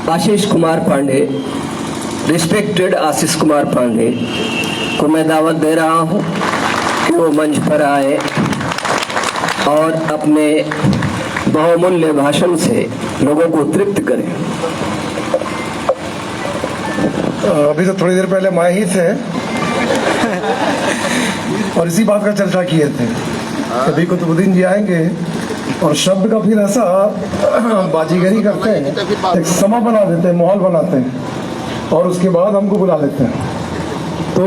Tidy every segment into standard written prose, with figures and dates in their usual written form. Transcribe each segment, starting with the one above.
Ashish Kumar Pandey, respected Ashish Kumar Pandey को मैं दावत दे रहा हूं कि वो मंच पर आए और अपने बहुमूल्य भाषण से लोगों को तृप्त करें। अभी तो थोड़ी देर पहले मैं ही थे और इसी बात का चर्चा किए थे। कभी कुतुबुद्दीन जी आएंगे और शब्द का फिर ऐसा बाजीगरी करते हैं, एक समा बना देते हैं, माहौल बनाते हैं और उसके बाद हमको बुला लेते हैं। तो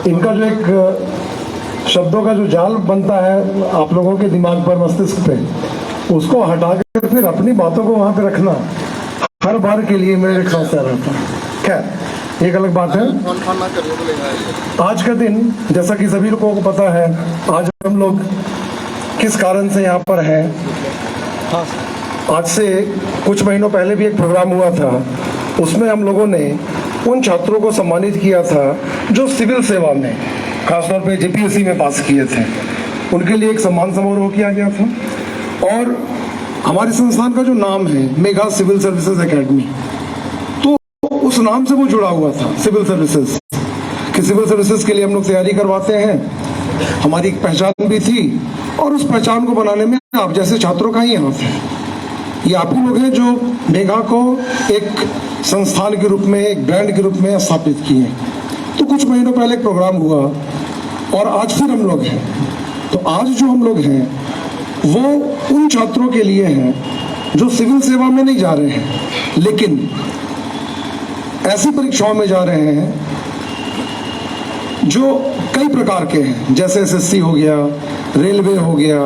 इनका जो एक शब्दों का जो जाल बनता है आप लोगों के दिमाग पर, मस्तिष्क पे, उसको हटा कर फिर अपनी बातों को वहां पे रखना हर बार के लिए मेरे एक समस्या रहता है। खैर एक अलग बात है। आज का दिन जैसा कि सभी लोगों को पता है, आज हम लोग किस कारण से यहाँ पर हैं। आज से कुछ महीनों पहले भी एक प्रोग्राम हुआ था, उसमें हम लोगों ने उन छात्रों को सम्मानित किया था जो सिविल सेवा में, खासतौर पे जेपीएससी में पास किए थे। उनके लिए एक सम्मान समारोह किया गया था और हमारे संस्थान का जो नाम है मेगा सिविल सर्विसेज एकेडमी, तो उस नाम से वो जुड़ा हुआ था, सिविल सर्विसेज, कि सिविल सर्विसेज के लिए हम लोग तैयारी करवाते हैं। हमारी एक पहचान भी थी और उस पहचान को बनाने में आप जैसे छात्रों का ही हाथ है। ये आप ही लोग हैं जो मेगा को एक संस्थान के रूप में, एक ब्रांड के रूप में स्थापित किए। तो कुछ महीनों पहले एक प्रोग्राम हुआ और आज फिर हम लोग हैं। तो आज जो हम लोग हैं वो उन छात्रों के लिए हैं जो सिविल सेवा में नहीं जा रहे हैं, लेकिन ऐसी परीक्षाओं में जा रहे हैं जो कई प्रकार के हैं, जैसे एसएससी हो गया, रेलवे हो गया,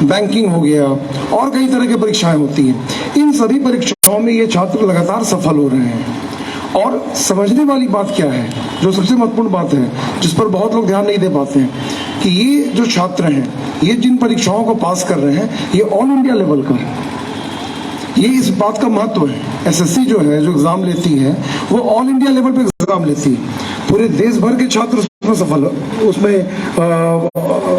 बैंकिंग हो गया और कई तरह की परीक्षाएं होती हैं। इन सभी परीक्षाओं में ये छात्र लगातार सफल हो रहे हैं। और समझने वाली बात क्या है, जो सबसे महत्वपूर्ण बात है, जिस पर बहुत लोग ध्यान नहीं दे पाते हैं, कि ये जो छात्र हैं, ये जिन परीक्षाओं को पास कर रहे हैं, ये ऑल इंडिया लेवल का है। ये इस बात का महत्व है। एसएससी जो है, जो एग्जाम लेती है, वो ऑल इंडिया लेवल पे एग्जाम लेती है। पूरे देश भर के छात्र उसमें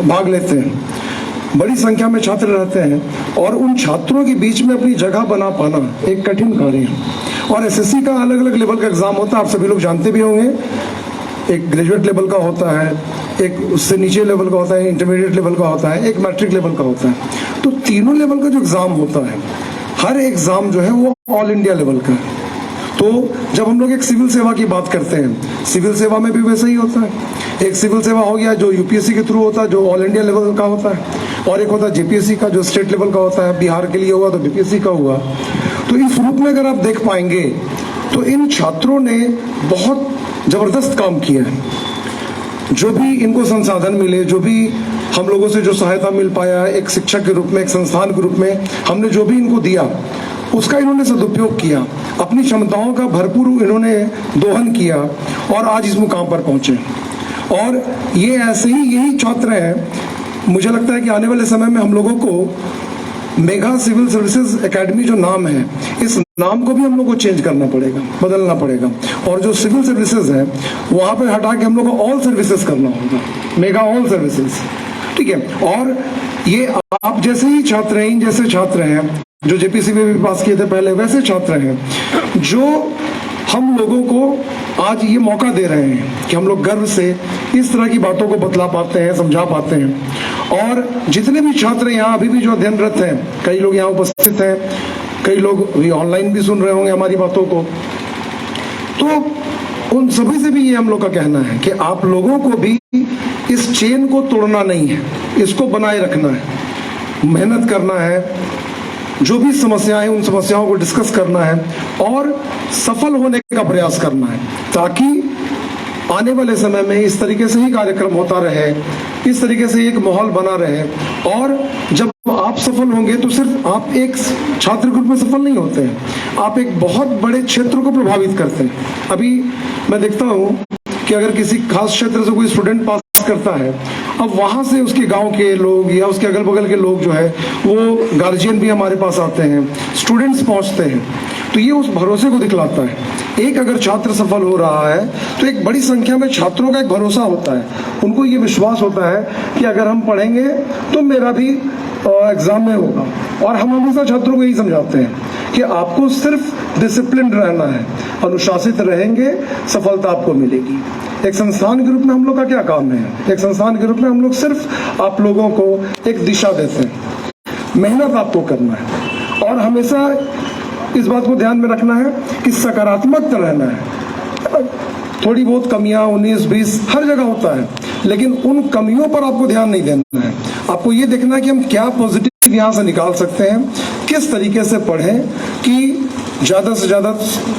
भाग लेते हैं। बड़ी संख्या में छात्र रहते हैं और उन छात्रों के बीच में अपनी जगह बना पाना एक कठिन कार्य है। और एसएससी का अलग अलग लेवल का एग्जाम होता है, आप सभी लोग जानते भी होंगे। एक ग्रेजुएट लेवल का होता है, एक उससे नीचे लेवल का होता है, इंटरमीडिएट लेवल का होता है, एक मैट्रिक लेवल का होता है। तो तीनों लेवल का जो एग्जाम होता है, हर एग्जाम जो है वो ऑल इंडिया लेवल का है। तो जब हम लोग एक सिविल सेवा की बात करते हैं, सिविल सेवा में भी वैसा ही होता है। एक सिविल सेवा हो गया जो यूपीएससी के थ्रू होता है, जो ऑल इंडिया लेवल का होता है, और एक होता है जेपीएससी का, जो स्टेट लेवल का होता है। बिहार के लिए हुआ तो बीपीएससी का हुआ। तो इस रूप में अगर आप देख पाएंगे तो इन छात्रों ने बहुत जबरदस्त काम किया है। जो भी इनको संसाधन मिले, जो भी हम लोगों से जो सहायता मिल पाया, एक शिक्षक के रूप में, एक संस्थान के रूप में हमने जो भी इनको दिया, उसका इन्होंने सदुपयोग किया। अपनी क्षमताओं का भरपूर इन्होंने दोहन किया और आज इस मुकाम पर पहुंचे। और ये ऐसे ही यही छात्र हैं। मुझे लगता है कि आने वाले समय में हम लोगों को मेगा सिविल सर्विसेज एकेडमी जो नाम है, इस नाम को भी हम लोग को चेंज करना पड़ेगा, बदलना पड़ेगा। और जो सिविल सर्विसेज है वहां पर हटा के हम लोग को ऑल सर्विसेज करना होगा, मेगा ऑल सर्विसेज। ठीक है। और ये आप जैसे ही छात्र हैं, इन जैसे छात्र हैं जो जेपीएससी में भी पास किए थे पहले, वैसे छात्र हैं जो हम लोगों को आज ये मौका दे रहे हैं कि हम लोग गर्व से इस तरह की बातों को बतला पाते हैं, समझा पाते हैं। और जितने भी छात्र यहाँ अभी भी जो अध्ययनरत हैं, कई लोग यहाँ उपस्थित हैं, कई लोग ऑनलाइन भी सुन रहे होंगे हमारी बातों को, तो उन सभी से भी ये हम लोग का कहना है कि आप लोगों को भी इस चेन को तोड़ना नहीं है, इसको बनाए रखना है, मेहनत करना है, जो भी समस्याएं, उन समस्याओं को डिस्कस करना है और सफल होने का प्रयास करना है, ताकि आने वाले समय में इस तरीके से ही कार्यक्रम होता रहे, इस तरीके से एक माहौल बना रहे। और जब आप सफल होंगे तो सिर्फ आप एक छात्र ग्रुप में सफल नहीं होते हैं, आप एक बहुत बड़े क्षेत्र को प्रभावित करते हैं। अभी मैं देखता हूँ कि अगर किसी खास क्षेत्र से कोई स्टूडेंट पास करता है, अब वहां से उसके गांव के लोग या उसके अगल बगल के लोग जो है, वो गार्जियन भी हमारे पास आते हैं, स्टूडेंट्स पहुंचते हैं। तो ये उस भरोसे को दिखलाता है। एक अगर छात्र सफल हो रहा है तो एक बड़ी संख्या में छात्रों का एक भरोसा होता है, उनको ये विश्वास होता है कि अगर हम पढ़ेंगे तो मेरा भी एग्जाम में होगा। और हम हमेशा छात्रों को यही समझाते हैं कि आपको सिर्फ डिसिप्लिन रहना है, अनुशासित रहेंगे सफलता आपको मिलेगी। एक संस्थान के रूप में हम लोग का क्या काम है? एक संस्थान के रूप में हम लोग सिर्फ आप लोगों को एक दिशा देते हैं, मेहनत आपको करना है और हमेशा इस बात को ध्यान में रखना है कि सकारात्मक रहना है। थोड़ी बहुत कमियां 19-20 हर जगह होता है, लेकिन उन कमियों पर आपको ध्यान नहीं देना है। आपको ये देखना है कि हम क्या पॉजिटिव यहाँ से निकाल सकते हैं, किस तरीके से पढ़ें कि ज़्यादा से ज़्यादा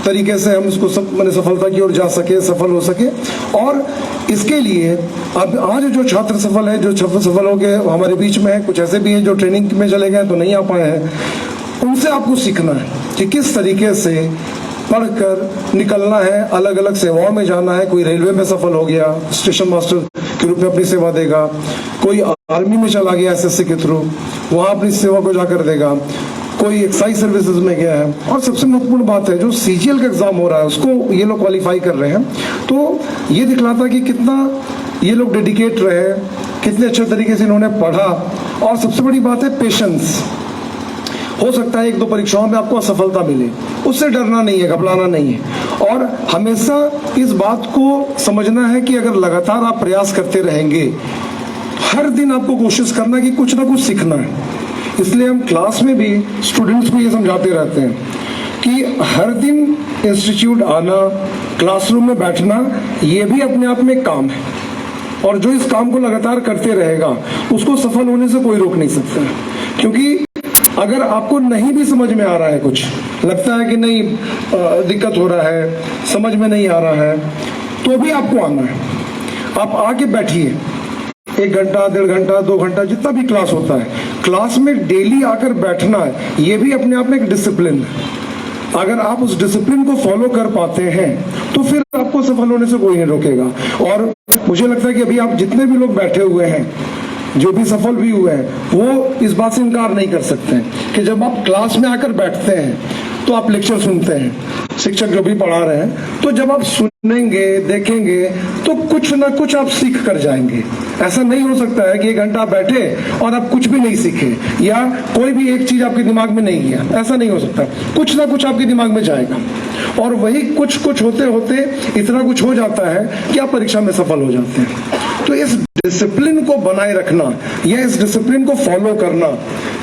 तरीके से हम इसको सफलता की ओर जा सके, सफल हो सके। और इसके लिए अब आज जो छात्र सफल है, जो सफल हो गए हमारे बीच में है, कुछ ऐसे भी हैं जो ट्रेनिंग में चले गए तो नहीं आ पाए हैं, उनसे आपको सीखना है कि किस तरीके से पढ़कर निकलना है, अलग अलग सेवाओं में जाना है। कोई रेलवे में सफल हो गया, स्टेशन मास्टर के रूप में अपनी सेवा देगा, कोई आर्मी में चला गया एसएससी के थ्रू, वहाँ अपनी सेवा को जाकर देगा, कोई एक्साइज सर्विसेज में गया है। और सबसे महत्वपूर्ण बात है, जो सीजीएल का एग्जाम हो रहा है उसको ये लोग क्वालिफाई कर रहे हैं, तो ये दिखलाता कि कितना ये लोग डेडिकेट रहे, कितने अच्छे तरीके से इन्होंने पढ़ा। और सबसे बड़ी बात है पेशेंस। हो सकता है 1-2 परीक्षाओं में आपको असफलता मिले, उससे डरना नहीं है, घबराना नहीं है। और हमेशा इस बात को समझना है कि अगर लगातार आप प्रयास करते रहेंगे, हर दिन आपको कोशिश करना कि कुछ ना कुछ सीखना है। इसलिए हम क्लास में भी स्टूडेंट्स को ये समझाते रहते हैं कि हर दिन इंस्टीट्यूट आना, क्लासरूम में बैठना, ये भी अपने आप में काम है। और जो इस काम को लगातार करते रहेगा उसको सफल होने से कोई रोक नहीं सकता। क्योंकि अगर आपको नहीं भी समझ में आ रहा है, कुछ लगता है कि नहीं दिक्कत हो रहा है, समझ में नहीं आ रहा है, तो भी आपको आना है। आप आके बैठिए, 1 घंटा, 1.5 घंटा, 2 घंटा, जितना भी क्लास होता है, क्लास में डेली आकर बैठना है, ये भी अपने आप में एक डिसिप्लिन है। अगर आप उस डिसिप्लिन को फॉलो कर पाते हैं तो फिर आपको सफल होने से कोई नहीं रोकेगा। और मुझे लगता है कि अभी आप जितने भी लोग बैठे हुए हैं, जो भी सफल भी हुए हैं, वो इस बात से इनकार नहीं कर सकते हैं कि जब आप क्लास में आकर बैठते हैं तो आप लेक्चर सुनते हैं, शिक्षक जो भी पढ़ा रहे हैं, तो जब आप सुनेंगे, देखेंगे, तो कुछ ना कुछ आप सीख कर जाएंगे। ऐसा नहीं हो सकता है कि 1 घंटा बैठे और आप कुछ भी नहीं सीखे या कोई भी एक चीज आपके दिमाग में नहीं गया, ऐसा नहीं हो सकता। कुछ ना कुछ आपके दिमाग में जाएगा और वही कुछ कुछ होते होते इतना कुछ हो जाता है कि आप परीक्षा में सफल हो जाते हैं। तो इस डिसिप्लिन को बनाए रखना या इस डिसिप्लिन को फॉलो करना,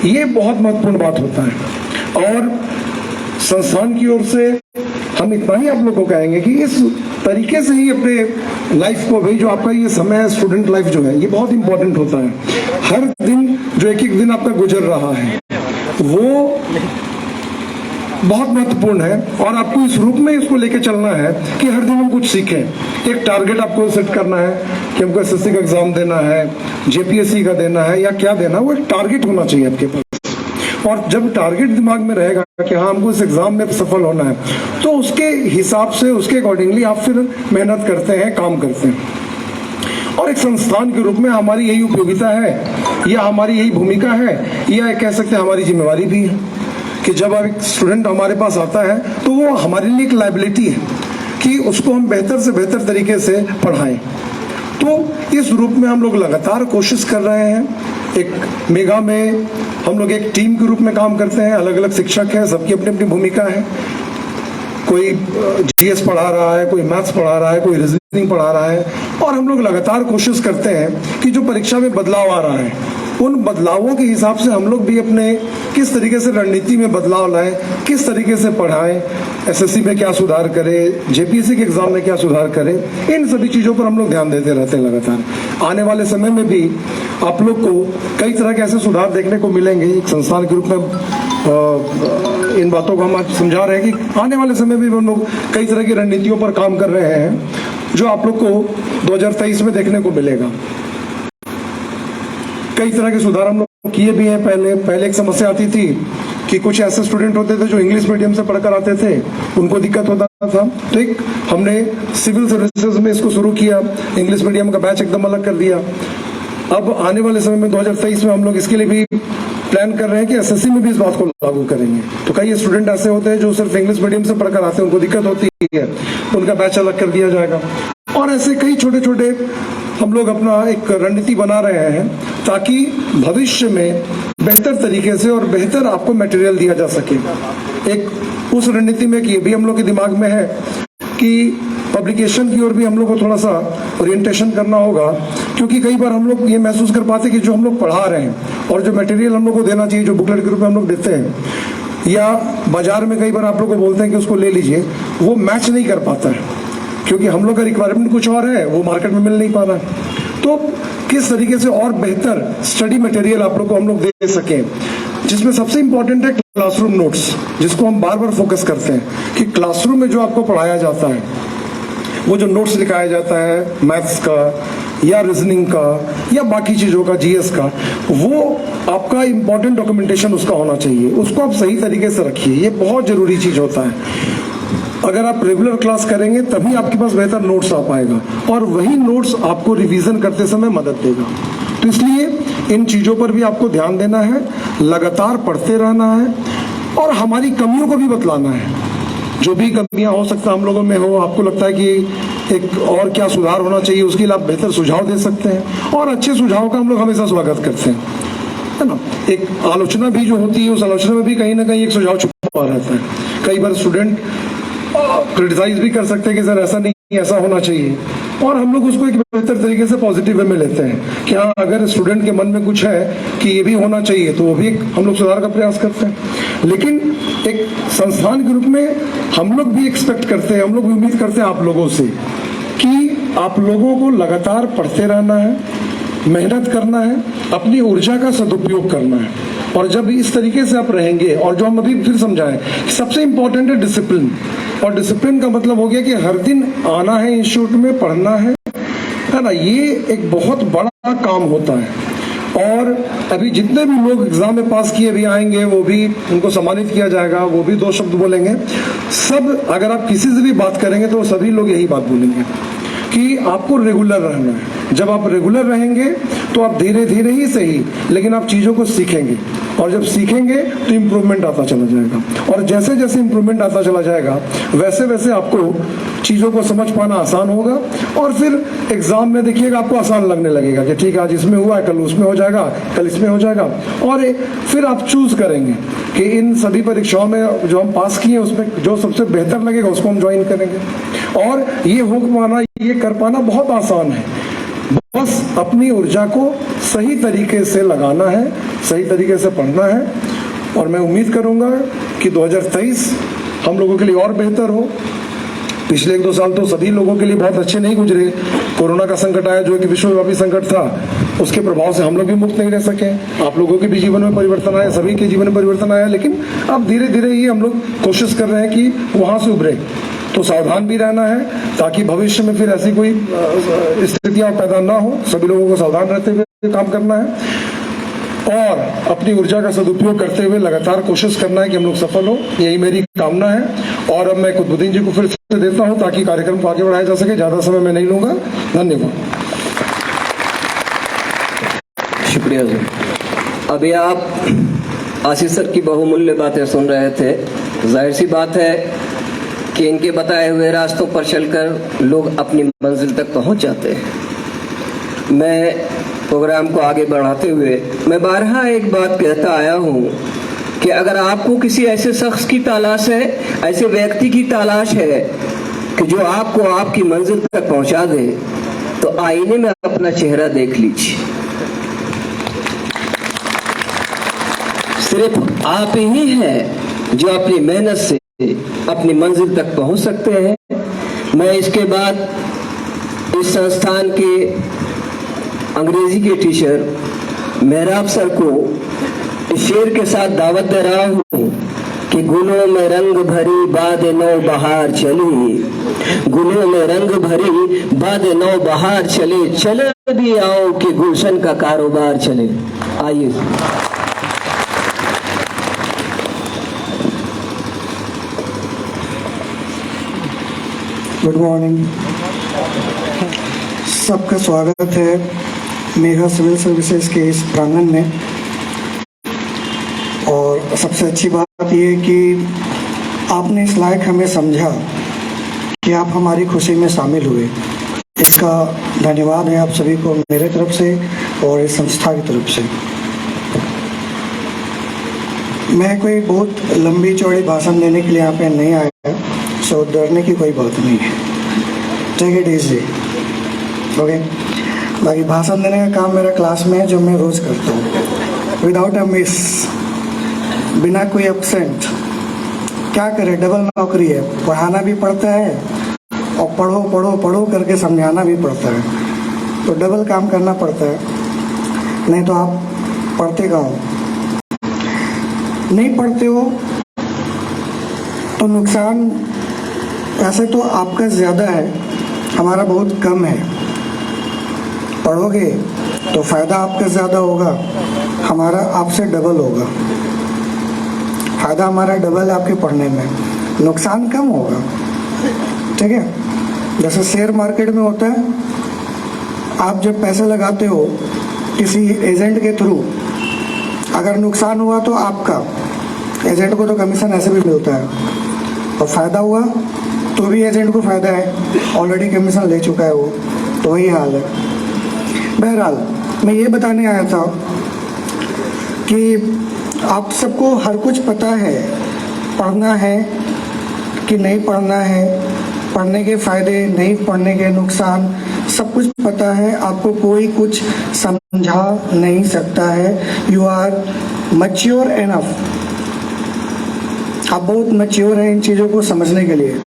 ये बहुत महत्वपूर्ण बात होता है। और संस्थान की ओर से हम इतना ही आप लोग को कहेंगे कि इस तरीके से ही अपने लाइफ को, भाई जो आपका ये समय है, स्टूडेंट लाइफ जो है, ये बहुत इंपॉर्टेंट होता है। हर दिन जो एक दिन आपका गुजर रहा है वो बहुत महत्वपूर्ण है और आपको इस रूप में इसको लेके चलना है कि हर दिन हम कुछ सीखें। एक टारगेट आपको सेट करना है कि हमको एसएससी का एग्जाम देना है, जेपीएससी का देना है या क्या देना, वो एक टारगेट होना चाहिए आपके पास। और जब टारगेट दिमाग में रहेगा कि हाँ हमको इस एग्जाम में सफल होना है, तो उसके हिसाब से, उसके अकॉर्डिंगली आप फिर मेहनत करते हैं, काम करते हैं। और एक संस्थान के रूप में हमारी यही उपयोगिता है या हमारी यही भूमिका है या कह सकते हैं हमारी जिम्मेवारी भी है कि जब एक स्टूडेंट हमारे पास आता है तो वो हमारे लिए एक लायबिलिटी है कि उसको हम बेहतर से बेहतर तरीके से पढ़ाएं। तो इस रूप में हम लोग लगातार कोशिश कर रहे हैं। एक मेगा में हम लोग एक टीम के रूप में काम करते हैं, अलग अलग शिक्षक हैं, सबकी अपनी अपनी भूमिका है। कोई जीएस पढ़ा रहा है, कोई मैथ्स पढ़ा रहा है, कोई रीजनिंग पढ़ा रहा है। और हम लोग लगातार कोशिश करते हैं कि जो परीक्षा में बदलाव आ रहा है, उन बदलावों के हिसाब से हम लोग भी अपने किस तरीके से रणनीति में बदलाव लाएं, किस तरीके से पढ़ाएं, एसएससी में क्या सुधार करें, जेपीएससी के एग्जाम में क्या सुधार करें, इन सभी चीज़ों पर हम लोग ध्यान देते रहते हैं लगातार। आने वाले समय में भी आप लोग को कई तरह के ऐसे सुधार देखने को मिलेंगे। एक संस्थान के रूप में इन बातों को हम आज समझा रहे हैं कि आने वाले समय में भी हम लोग कई तरह की रणनीतियों पर काम कर रहे हैं जो आप लोग को 2023 में देखने को मिलेगा। कई तरह के सुधार हम लोग किए भी हैं। पहले एक समस्या आती थी कि कुछ ऐसे स्टूडेंट होते थे जो इंग्लिश मीडियम से पढ़कर आते थे, उनको दिक्कत होता था। तो एक हमने सिविल सर्विसेज में इसको शुरू किया, इंग्लिश मीडियम का बैच एकदम अलग कर दिया। अब आने वाले समय में 2023 में हम लोग इसके लिए भी प्लान कर रहे हैं कि एसएससी में भी इस बात को लागू करेंगे। तो कई स्टूडेंट ऐसे होते हैं जो सिर्फ इंग्लिश मीडियम से पढ़कर आते हैं, उनको दिक्कत होती है, उनका बैच अलग कर दिया जाएगा। और ऐसे कई छोटे छोटे हम लोग अपना एक रणनीति बना रहे हैं ताकि भविष्य में बेहतर तरीके से और बेहतर आपको मटेरियल दिया जा सके। एक उस रणनीति में कि ये भी हम लोग के दिमाग में है कि पब्लिकेशन की ओर भी हम लोग को थोड़ा सा ओरिएंटेशन करना होगा, क्योंकि कई बार हम लोग ये महसूस कर पाते कि जो हम लोग पढ़ा रहे हैं और जो मटेरियल हम लोग को देना चाहिए, जो बुकलेट के रूप में हम लोग देते हैं या बाजार में कई बार आप लोग को बोलते हैं कि उसको ले लीजिए, वो मैच नहीं कर पाता है, क्योंकि हम लोग का रिक्वायरमेंट कुछ और है, वो मार्केट में मिल नहीं पा रहा है। तो किस तरीके से और बेहतर स्टडी मटेरियल आप लोग को हम लोग दे सकें, जिसमें सबसे इंपॉर्टेंट है क्लासरूम नोट्स, जिसको हम बार बार फोकस करते हैं कि क्लासरूम में जो आपको पढ़ाया जाता है, वो जो नोट्स लिखाया जाता है मैथ्स का या रीजनिंग का या बाकी चीज़ों का, जीएस का, वो आपका इंपॉर्टेंट डॉक्यूमेंटेशन उसका होना चाहिए, उसको आप सही तरीके से रखिए। ये बहुत ज़रूरी चीज़ होता है। अगर आप रेगुलर क्लास करेंगे तभी आपके पास बेहतर नोट्स आ पाएगा और वही नोट्स आपको रिवीजन करते समय मदद देगा। तो इसलिए इन चीज़ों पर भी आपको ध्यान देना है, लगातार पढ़ते रहना है और हमारी कमियों को भी बतलाना है। जो भी कमियां हो सकता है हम लोगों में हो, आपको लगता है कि एक और क्या सुधार होना चाहिए, उसके लिए आप बेहतर सुझाव दे सकते हैं और अच्छे सुझाव का हम लोग हमेशा स्वागत करते हैं, है ना। एक आलोचना भी जो होती है, उस आलोचना में भी कहीं ना कहीं एक सुझाव छुपा रहता है। कई बार स्टूडेंट क्रिटिसाइज भी कर सकते हैं कि सर ऐसा नहीं, ऐसा होना चाहिए, और हम लोग उसको एक बेहतर तरीके से पॉजिटिव वे में लेते हैं कि हाँ, अगर स्टूडेंट के मन में कुछ है कि ये भी होना चाहिए तो वो भी हम लोग सुधार का प्रयास करते हैं। लेकिन एक संस्थान के रूप में हम लोग भी एक्सपेक्ट करते हैं, हम लोग भी उम्मीद करते हैं आप लोगों से कि आप लोगों को लगातार पढ़ते रहना है, मेहनत करना है, अपनी ऊर्जा का सदुपयोग करना है। और जब इस तरीके से आप रहेंगे, और जो हम अभी फिर समझाएं, सबसे इंपॉर्टेंट है डिसिप्लिन। और डिसिप्लिन का मतलब हो गया कि हर दिन आना है इंस्टीट्यूट में, पढ़ना है ना। ये एक बहुत बड़ा काम होता है। और अभी जितने भी लोग एग्जाम में पास किए भी आएंगे, वो भी उनको सम्मानित किया जाएगा, वो भी 2 शब्द बोलेंगे। सब अगर आप किसी से भी बात करेंगे तो सभी लोग यही बात बोलेंगे कि आपको रेगुलर रहना है। जब आप रेगुलर रहेंगे तो आप धीरे धीरे ही सही, लेकिन आप चीज़ों को सीखेंगे, और जब सीखेंगे तो इम्प्रूवमेंट आता चला जाएगा। और जैसे जैसे इम्प्रूवमेंट आता चला जाएगा वैसे वैसे आपको चीज़ों को समझ पाना आसान होगा, और फिर एग्जाम में देखिएगा आपको आसान लगने लगेगा कि ठीक है, आज इसमें हुआ, कल उसमें हो जाएगा, कल इसमें हो जाएगा। और फिर आप चूज करेंगे कि इन सभी परीक्षाओं में जो हम पास किए उसमें जो सबसे बेहतर लगेगा उसको हम ज्वाइन करेंगे। और ये हो पाना, ये कर पाना बहुत आसान है। बस अपनी ऊर्जा को सही तरीके से लगाना है, सही तरीके से पढ़ना है। और मैं उम्मीद करूंगा कि 2023 हम लोगों के लिए और बेहतर हो। पिछले 1-2 साल तो सभी लोगों के लिए बहुत अच्छे नहीं गुजरे। कोरोना का संकट आया जो एक विश्वव्यापी संकट था, उसके प्रभाव से हम लोग भी मुक्त नहीं रह सके। आप लोगों के भी जीवन में परिवर्तन आया, सभी के जीवन में परिवर्तन आया, लेकिन अब धीरे धीरे ही हम लोग कोशिश कर रहे हैं कि वहां से उभरे। तो सावधान भी रहना है ताकि भविष्य में फिर ऐसी कोई स्थितियां पैदा ना हो। सभी लोगों को सावधान रहते हुए काम करना है और अपनी ऊर्जा का सदुपयोग करते हुए लगातार कोशिश करना है कि हम लोग सफल हो। यही मेरी कामना है। और अब मैं कुतुबुद्दीन जी को फिर से देता हूं ताकि कार्यक्रम को आगे बढ़ाया जा सके। ज्यादा समय मैं नहीं लूंगा। धन्यवाद। शुक्रिया जी। अभी आप आशीष सर की बहुमूल्य बातें सुन रहे थे। जाहिर सी बात है कि इनके बताए हुए रास्तों पर चलकर लोग अपनी मंजिल तक पहुंच जाते हैं। मैं प्रोग्राम को आगे बढ़ाते हुए मैं बारहा एक बात कहता आया हूं कि अगर आपको किसी ऐसे शख्स की तलाश है, ऐसे व्यक्ति की तलाश है कि जो आपको आपकी मंजिल तक पहुंचा दे, तो आईने में अपना चेहरा देख लीजिए। सिर्फ आप ही हैं जो अपनी मेहनत से अपनी मंजिल तक पहुंच सकते हैं। मैं इसके बाद इस संस्थान के अंग्रेजी के टीचर मेहराब सर को इस शेर के साथ दावत दे रहा हूं कि गुलों में रंग भरी बाद नौ बहार चली, गुलों में रंग भरी बाद नौ बहार चले, चले भी आओ कि गुलशन का कारोबार चले। आइए। Good morning. सबका स्वागत है मेघा सिविल सर्विसेज के इस प्रांगण में। और सबसे अच्छी बात यह कि आपने इस लायक हमें समझा कि आप हमारी खुशी में शामिल हुए। इसका धन्यवाद है आप सभी को मेरे तरफ से। और इस संस्था की तरफ से। मैं कोई बहुत लंबी चौड़ी भाषण देने के लिए यहाँ पे नहीं आया, सो डरने की कोई बात नहीं है। Take it easy, okay. बाकी भाषण देने का काम मेरा क्लास में है, जो मैं रोज़ करता हूँ विदाउट अ मिस, बिना कोई एब्सेंट। क्या करें, डबल नौकरी है, पढ़ाना भी पड़ता है और पढ़ो पढ़ो पढ़ो करके समझाना भी पड़ता है, तो डबल काम करना पड़ता है। नहीं तो आप पढ़ते कहाँ हो? नहीं पढ़ते हो तो नुकसान ऐसे तो आपका ज़्यादा है, हमारा बहुत कम है। पढ़ोगे तो फ़ायदा आपका ज़्यादा होगा, हमारा आपसे डबल होगा। फ़ायदा हमारा डबल है आपके पढ़ने में, नुकसान कम होगा, ठीक है। जैसे शेयर मार्केट में होता है, आप जब पैसे लगाते हो किसी एजेंट के थ्रू, अगर नुकसान हुआ तो आपका, एजेंट को तो कमीशन ऐसे भी मिलता है, और फ़ायदा हुआ तो भी एजेंट को फ़ायदा है, ऑलरेडी कमीशन ले चुका है वो, तो वही हाल है। बहरहाल मैं ये बताने आया था कि आप सबको हर कुछ पता है, पढ़ना है कि नहीं पढ़ना है, पढ़ने के फ़ायदे, नहीं पढ़ने के नुकसान, सब कुछ पता है। आपको कोई कुछ समझा नहीं सकता है। यू आर मैच्योर एनफ, आप बहुत मैच्योर हैं इन चीज़ों को समझने के लिए।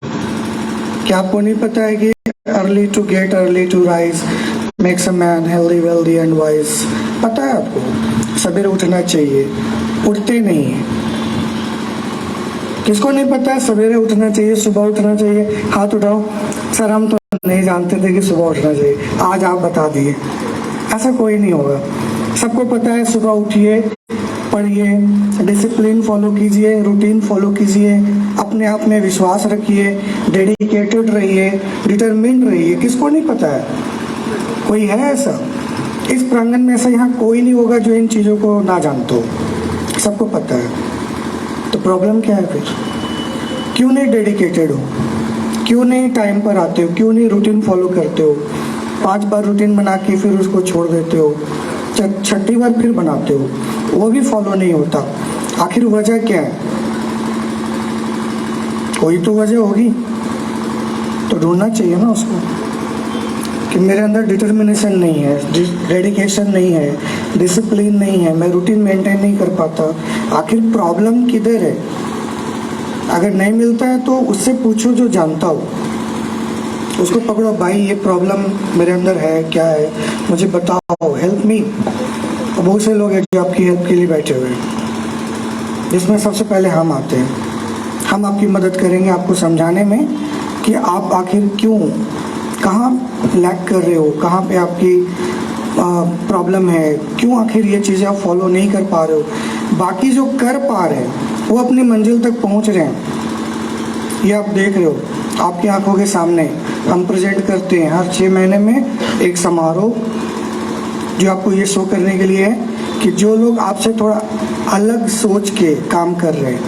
क्या आपको नहीं पता है कि early to get early to rise makes a man healthy wealthy and wise? पता है आपको, सवेरे उठना चाहिए, उठते नहीं है। किसको नहीं पता है सवेरे उठना चाहिए, सुबह उठना चाहिए? हाथ उठाओ। सर हम तो नहीं जानते थे कि सुबह उठना चाहिए, आज आप बता दिए। ऐसा कोई नहीं होगा, सबको पता है। सुबह उठिए, पढ़िए, डिसिप्लिन फॉलो कीजिए, रूटीन फॉलो कीजिए, अपने आप में विश्वास रखिए, डेडिकेटेड रहिए, डिटरमिन्ड रहिए। किसको नहीं पता है? कोई है ऐसा? इस प्रांगण में ऐसा यहाँ कोई नहीं होगा जो इन चीज़ों को ना जानता हो, सबको पता है। तो प्रॉब्लम क्या है फिर? क्यों नहीं डेडिकेटेड हो? क्यों नहीं टाइम पर आते हो? क्यों नहीं रूटीन फॉलो करते हो? 5 बार रूटीन बना के फिर उसको छोड़ देते हो, छठी बार फिर बनाते हो, वो भी फॉलो नहीं होता। आखिर वजह क्या है? कोई तो वजह होगी, तो ढूंढना चाहिए ना उसको, कि मेरे अंदर डिटर्मिनेशन नहीं है, डेडिकेशन नहीं है, डिसिप्लिन नहीं है, मैं रूटीन मेंटेन नहीं कर पाता। आखिर प्रॉब्लम किधर है? अगर नहीं मिलता है तो उससे पूछो जो जानता हो, उसको पकड़ो, भाई ये प्रॉब्लम मेरे अंदर है, क्या है, मुझे बताओ, हेल्प मी। बहुत से लोग हैं जो आपकी हेल्प के लिए बैठे हुए हैं, जिसमें सबसे पहले हम आते हैं। हम आपकी मदद करेंगे आपको समझाने में कि आप आखिर क्यों, कहाँ लैक कर रहे हो, कहाँ पे आपकी प्रॉब्लम है, क्यों आखिर ये चीज़ें आप फॉलो नहीं कर पा रहे हो। बाकी जो कर पा रहे हैं वो अपनी मंजिल तक पहुँच रहे हैं, ये आप देख रहे हो आपकी आंखों के सामने। हम प्रेजेंट करते हैं हर 6 महीने में एक समारोह, जो आपको ये शो करने के लिए है कि जो लोग आपसे थोड़ा अलग सोच के काम कर रहे हैं,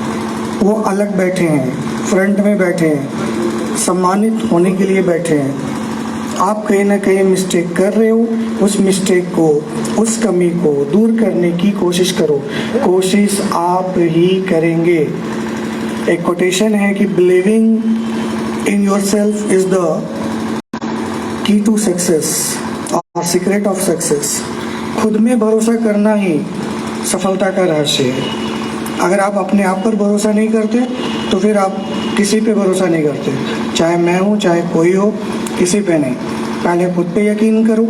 वो अलग बैठे हैं, फ्रंट में बैठे हैं, सम्मानित होने के लिए बैठे हैं। आप कहीं ना कहीं मिस्टेक कर रहे हो, उस मिस्टेक को, उस कमी को दूर करने की कोशिश करो। कोशिश आप ही करेंगे। एक कोटेशन है कि believing in yourself is the key to success और सीक्रेट ऑफ सक्सेस। खुद में भरोसा करना ही सफलता का रहस्य है। अगर आप अपने आप पर भरोसा नहीं करते तो फिर आप किसी पे भरोसा नहीं करते, चाहे मैं हूँ चाहे कोई हो, किसी पे नहीं। पहले खुद पे यकीन करो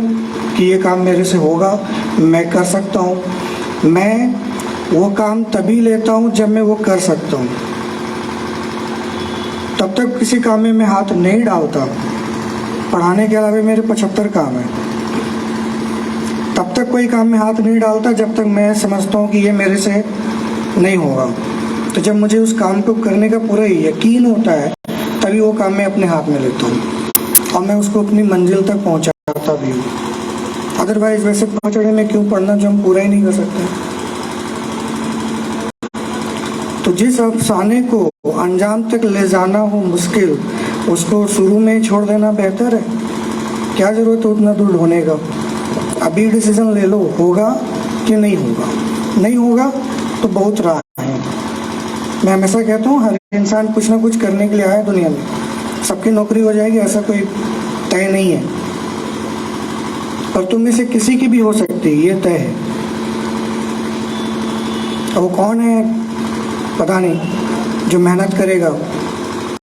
कि ये काम मेरे से होगा, मैं कर सकता हूँ। मैं वो काम तभी लेता हूँ जब मैं वो कर सकता हूँ, तब तक किसी काम में मैं हाथ नहीं डालता। पढ़ाने के अलावा मेरे 75 काम हैं, तब तक कोई काम में हाथ नहीं डालता जब तक मैं समझता हूँ कि ये मेरे से नहीं होगा। तो जब मुझे उस काम को करने का पूरा यकीन होता है तभी वो काम मैं अपने हाथ में लेता हूँ और मैं उसको अपनी मंजिल तक पहुँचाता भी हूँ। अदरवाइज वैसे पहुँचने में क्यों पढ़ना जो हम पूरा ही नहीं कर सकते। तो जिस अफसाने को अंजाम तक ले जाना हो मुश्किल, उसको शुरू में ही छोड़ देना बेहतर है। क्या ज़रूरत है उतना दूर ढूंढने का? अभी डिसीजन ले लो, होगा कि नहीं होगा। नहीं होगा तो बहुत राह है। मैं हमेशा कहता हूँ हर इंसान कुछ ना कुछ करने के लिए आया है दुनिया में, सबकी नौकरी हो जाएगी ऐसा कोई तय नहीं है, पर तुम में से किसी की भी हो सकती है, ये तय है। अब वो कौन है पता नहीं, जो मेहनत करेगा